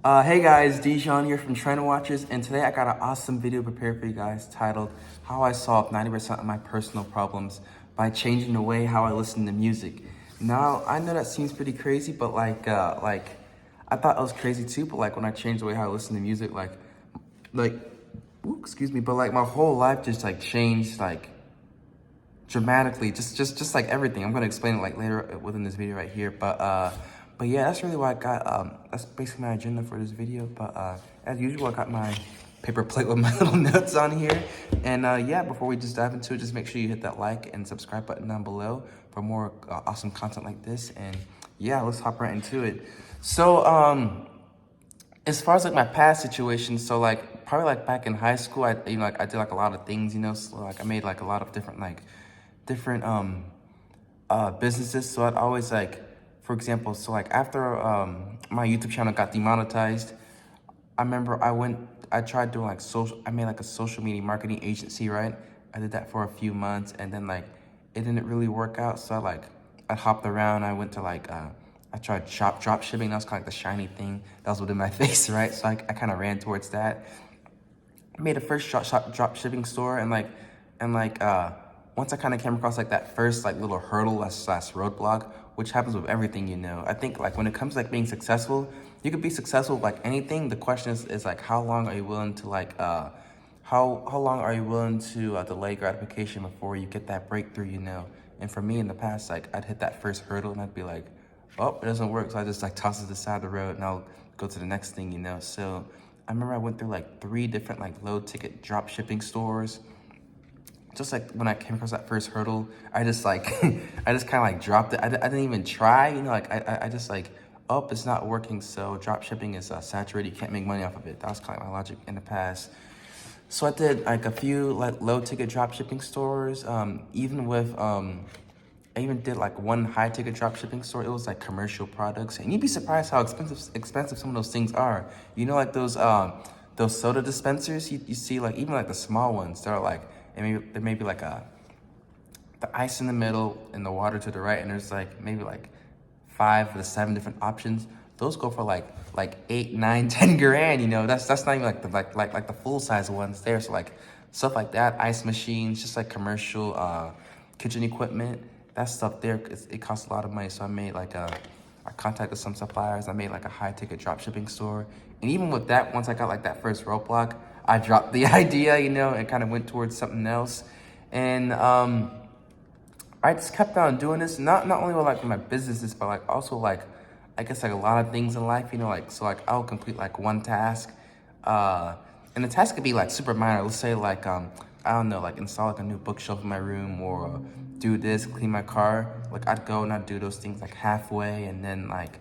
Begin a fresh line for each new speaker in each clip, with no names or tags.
Hey guys, Dijon here from Trend Watchers, and today I got an awesome video prepared for you guys titled How I Solved 90% of My Personal Problems by Changing the Way How I Listen to Music. Now, I know that seems pretty crazy, but I thought it was crazy too, but like when I changed the way how I listen to music, like, ooh, excuse me, but like my whole life just like changed like dramatically, just like everything. I'm gonna explain it like later within this video right here, but yeah, that's really what I got. That's basically my agenda for this video. But as usual, I got my paper plate with my little notes on here. And yeah, before we just dive into it, just make sure you hit that like and subscribe button down below for more awesome content like this. And yeah, let's hop right into it. So as far as like my past situation, so like probably like back in high school, I did like a lot of things, so like I made like a lot of different businesses. So I'd always like, for example, so like after my YouTube channel got demonetized, I remember I tried doing like I made like a social media marketing agency, right? I did that for a few months, and then like it didn't really work out. So I hopped around. I went to I tried drop shipping. That was kind of like the shiny thing that was within my face, right? So I kind of ran towards that. I made a first drop shipping store, and once I kind of came across like that first like little hurdle slash roadblock, which happens with everything. I think like when it comes to like being successful, you could be successful with like anything. The question is like how long are you willing to how long are you willing to delay gratification before you get that breakthrough. And for me in the past, like I'd hit that first hurdle and I'd be like, oh, it doesn't work. So I just like toss it to the side of the road and I'll go to the next thing. So I remember I went through like 3 different like low ticket drop shipping stores. Just like when I came across that first hurdle, I just like, I just kind of like dropped it. I didn't even try, I just like, oh, it's not working. So drop shipping is saturated. You can't make money off of it. That was kind of my logic in the past. So I did like a few like low ticket drop shipping stores. I even did like one high ticket drop shipping store. It was like commercial products, and you'd be surprised how expensive some of those things are. Like those soda dispensers you see, like even like the small ones. They're like, there may be like the ice in the middle and the water to the right, and there's like maybe like 5 to 7 different options. Those go for like 8, 9, 10 grand. That's not even like the full size ones there. So like stuff like that, ice machines, just like commercial kitchen equipment. That stuff there, it costs a lot of money. So I contacted some suppliers. I made like a high ticket drop shipping store. And even with that, once I got like that first roadblock, I dropped the idea, and kind of went towards something else. And I just kept on doing this, not only with like my businesses, but like also like, I guess like a lot of things in life, I'll complete like one task, and the task could be like super minor. Let's say like, I don't know, like install like a new bookshelf in my room, or do this, clean my car. Like I'd go and I'd do those things like halfway, and then like,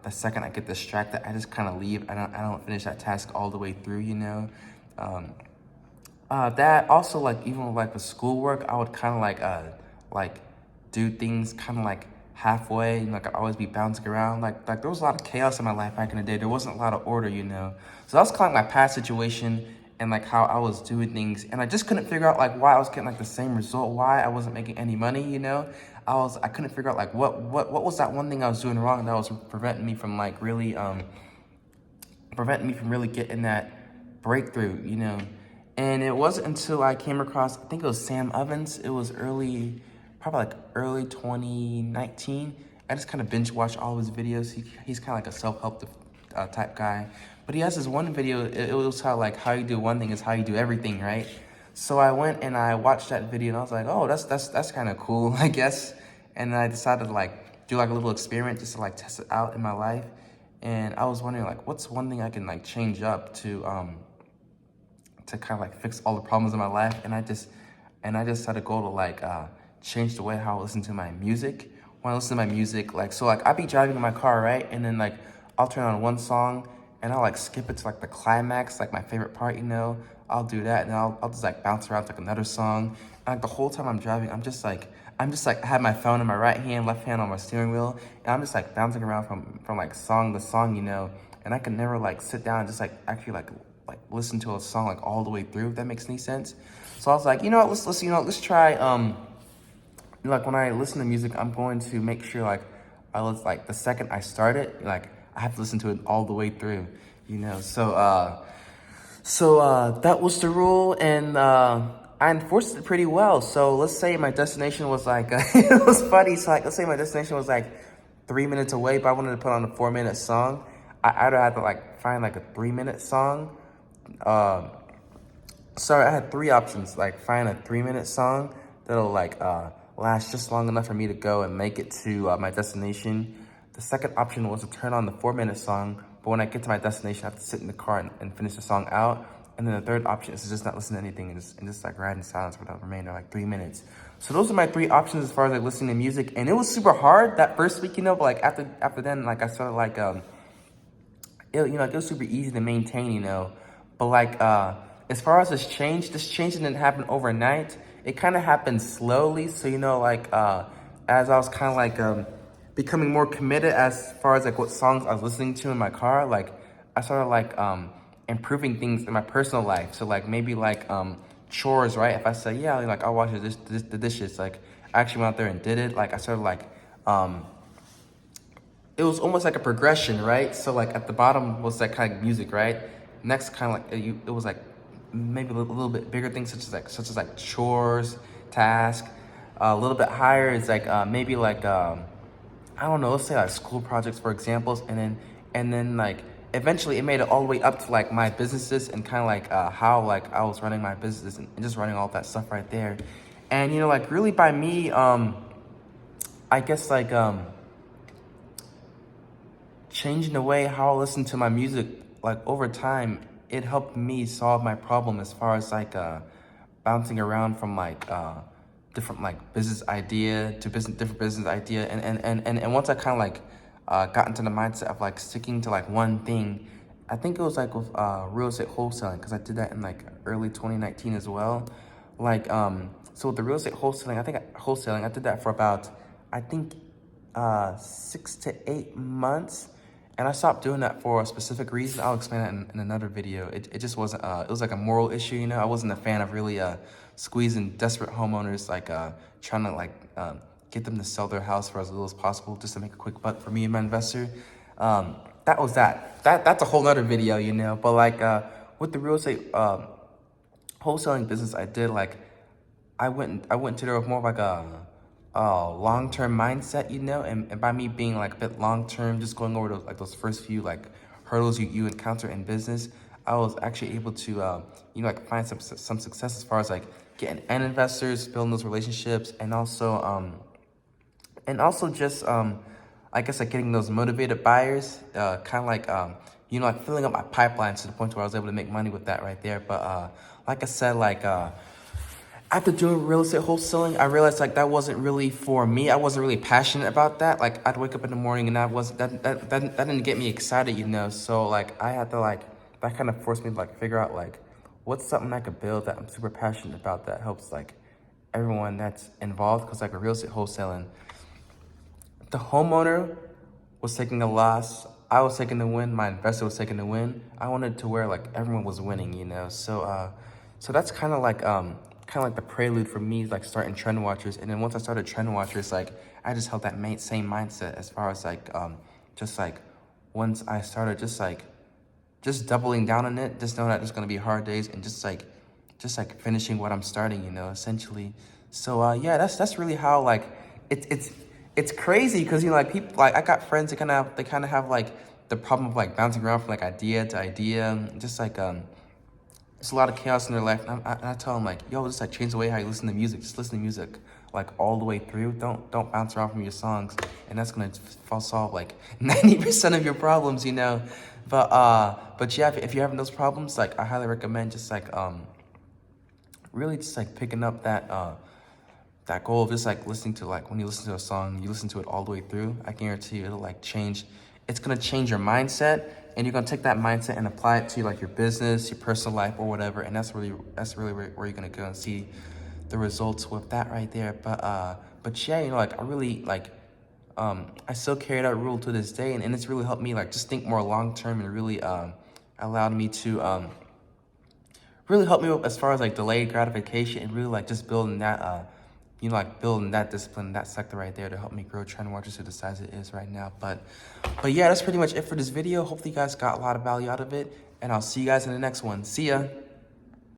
the second I get distracted, I just kind of leave. I don't finish that task all the way through. That also, like even with like the schoolwork, I would kind of like do things kind of like halfway. Like I'd always be bouncing around. Like there was a lot of chaos in my life back in the day. There wasn't a lot of order. So that was kind of like my past situation and like how I was doing things, and I just couldn't figure out like why I was getting like the same result, why I wasn't making any money. I couldn't figure out like what was that one thing I was doing wrong that was preventing me from like really getting that breakthrough. And it wasn't until I came across, I think it was Sam Ovens. It was probably early 2019. I just kind of binge watched all of his videos. He's kind of like a self-help type guy. But he has this one video, it was how you do one thing is how you do everything, right? So I went and I watched that video and I was like, oh, that's kind of cool, I guess. And I decided to like do like a little experiment just to like test it out in my life. And I was wondering like, what's one thing I can like change up to kind of like fix all the problems in my life. And I just set a goal to like change the way how I listen to my music. When I listen to my music, I'd be driving in my car, right? And then like I'll turn on one song and I'll like skip it to like the climax, like my favorite part. I'll do that, and I'll just like bounce around to like another song. And like the whole time I'm driving, I'm just like I have my phone in my right hand, left hand on my steering wheel, and I'm just like bouncing around from like song to song. And I can never like sit down and just like actually like listen to a song like all the way through, if that makes any sense. So I was like, let's try like when I listen to music, I'm going to make sure like the second I start it, like I have to listen to it all the way through, you know. That was the rule, and I enforced it pretty well. So let's say my destination was like, it was funny. So like, let's say my destination was like 3 minutes away, but I wanted to put on a 4-minute song. I either had to like find like a 3-minute song. Sorry, I had three options. Like find a 3-minute song that'll like last just long enough for me to go and make it to my destination. The second option was to turn on the 4-minute song, but when I get to my destination, I have to sit in the car and finish the song out. And then the third option is to just not listen to anything and just like ride in silence for the remainder, like 3 minutes. So those are my three options as far as like listening to music. And it was super hard that first week, you know, but like after then, like I started like, it was super easy to maintain, you know. But like, as far as this change didn't happen overnight. It kind of happened slowly. So, you know, like, as I was kind of like, becoming more committed as far as like what songs I was listening to in my car, like I started like, improving things in my personal life. So like maybe like, chores, right? If I say, yeah, like I'll wash the dishes, like I actually went out there and did it. Like I started like, it was almost like a progression, right? So like at the bottom was that kind of music, right? Next, kind of like it was like maybe a little bit bigger things such as like chores, task. A little bit higher is like maybe like I don't know, let's say like school projects for examples, and then like eventually it made it all the way up to like my businesses and kind of like how like I was running my business and just running all that stuff right there. And you know, like really by me, I guess like changing the way how I listen to my music, like over time, it helped me solve my problem as far as like bouncing around from like different like business idea to different business idea, and once I kind of like got into the mindset of like sticking to like one thing. I think it was like with real estate wholesaling, because I did that in like early 2019 as well. Like so with the real estate wholesaling, I did that for about, I think 6 to 8 months. And I stopped doing that for a specific reason. I'll explain that in another video. It just wasn't, it was like a moral issue, you know? I wasn't a fan of really squeezing desperate homeowners, like trying to like get them to sell their house for as little as possible just to make a quick buck for me and my investor. That was that. That's a whole nother video, you know? But like with the real estate wholesaling business I did, like I went to there with more of like a long-term mindset, you know, and by me being like a bit long-term, just going over those first few like hurdles you encounter in business, I was actually able to you know, like find some success as far as like getting end investors, building those relationships, and also just I guess like getting those motivated buyers, kind of like you know, like filling up my pipeline to the point where I was able to make money with that right there. But like I said, like after doing real estate wholesaling, I realized like that wasn't really for me. I wasn't really passionate about that. Like I'd wake up in the morning and that didn't get me excited, you know. So like I had to like, that kind of forced me to like figure out like what's something I could build that I'm super passionate about that helps like everyone that's involved. Because like a real estate wholesaling, the homeowner was taking a loss, I was taking the win, my investor was taking the win. I wanted to where like everyone was winning, you know. So so that's kind of like the prelude for me, like starting Trend Watchers. And then once I started Trend Watchers, like I just held that same mindset as far as like just like once I started just doubling down on it, just knowing that there's gonna be hard days, and just like finishing what I'm starting, you know, essentially. So yeah, that's really how like it's crazy, because you know, like people, like I got friends that kind of have like the problem of like bouncing around from like idea to idea, just like there's a lot of chaos in their life, and I tell them like, yo, just like change the way how you listen to music. Just listen to music like all the way through. Don't bounce around from your songs, and that's gonna solve like 90% of your problems, you know. But yeah, if you're having those problems, like I highly recommend just like really just like picking up that goal of just like listening to, like when you listen to a song, you listen to it all the way through. I guarantee you it'll like change. It's gonna change your mindset, and you're gonna take that mindset and apply it to like your business, your personal life, or whatever. And that's really where you're gonna go and see the results with that right there. But yeah, you know, like I really like I still carry that rule to this day, and it's really helped me like just think more long term, and really allowed me to really help me with as far as like delayed gratification, and really like just building that you know, like building that discipline, that sector right there to help me grow Trend Watchers to the size it is right now. But yeah, that's pretty much it for this video. Hopefully you guys got a lot of value out of it, and I'll see you guys in the next one. See ya.